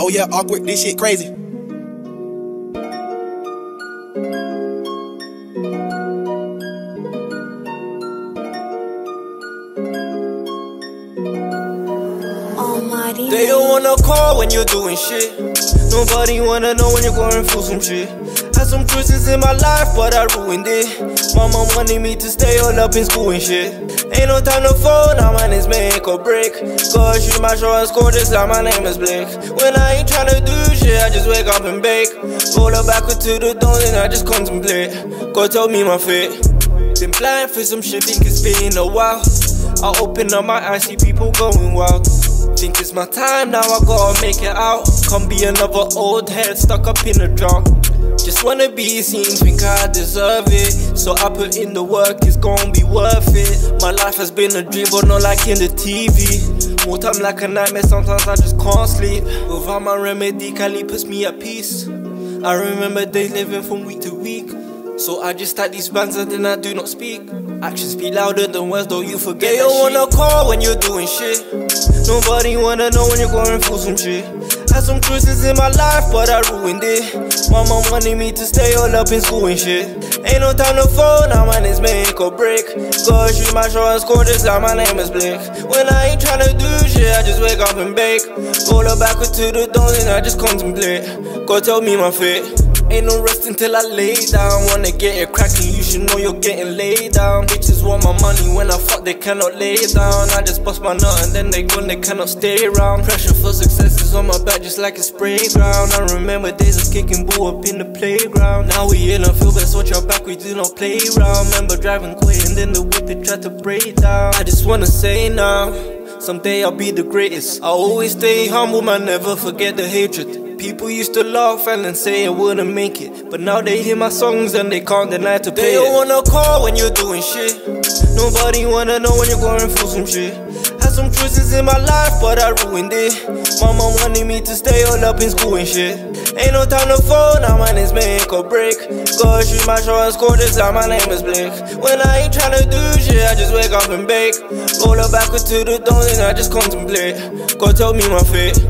Oh yeah, awkward, this shit crazy. Almighty. They don't wanna call when you're doing shit. Nobody wanna know when you're going through some shit. Had some choices in my life, but I ruined it. Mama wanted me to stay all up in school and shit. Ain't no time to phone, now mine is make or break. Go shoot my show and score just like my name is Blake. When I ain't tryna do shit, I just wake up and bake. Roll her backward to the dawn and I just contemplate. God told me my fate. Been blind for some shit, think it's been a while. I open up my eyes, see people going wild. Think it's my time, now I gotta make it out. Can't be another old head stuck up in a jar. Just wanna be seen, think I deserve it. So I put in the work, it's gonna be worth it. My life has been a dream, but not like in the TV. More time like a nightmare, sometimes I just can't sleep. Without my remedy, Cali puts me at peace. I remember days living from week to week. So I just stack these bands and then I do not speak. Actions speak louder than words, though you forget. They don't wanna call when you're doing shit. Nobody wanna know when you're going through some shit. Had some choices in my life, but I ruined it. Mama wanted me to stay all up in school and shit. Ain't no time to phone, now mine is make or break. Go shoot my show and score just like my name is Blake. When I ain't tryna do shit, I just wake up and bake. Roll her backward to the dawn and I just contemplate. God tell me my fate. Ain't no rest until I lay down. Wanna get it cracking, you should know you're getting laid down. Bitches want my money, when I fuck they cannot lay down. I just bust my nut and then they gone, they cannot stay around. Pressure for success is on my back just like a spray ground. I remember days of kicking ball up in the playground. Now we in a feel best, watch our back, we do not play around. Remember driving quick and then the whip they tried to break down. I just wanna say now, someday I'll be the greatest. I always stay humble, man, never forget the hatred. People used to laugh and then say I wouldn't make it, but now they hear my songs and they can't deny to play it. They don't wanna call when you're doing shit. Nobody wanna know when you're going through some shit. Had some choices in my life, but I ruined it. Mama wanted me to stay all up in school and shit. Ain't no time to phone, now mine is make or break. Go shoot my show and score just like my name is Blake. When I ain't tryna do shit, I just wake up and bake. Roll her backward to the dawn and I just contemplate. God tell me my fate.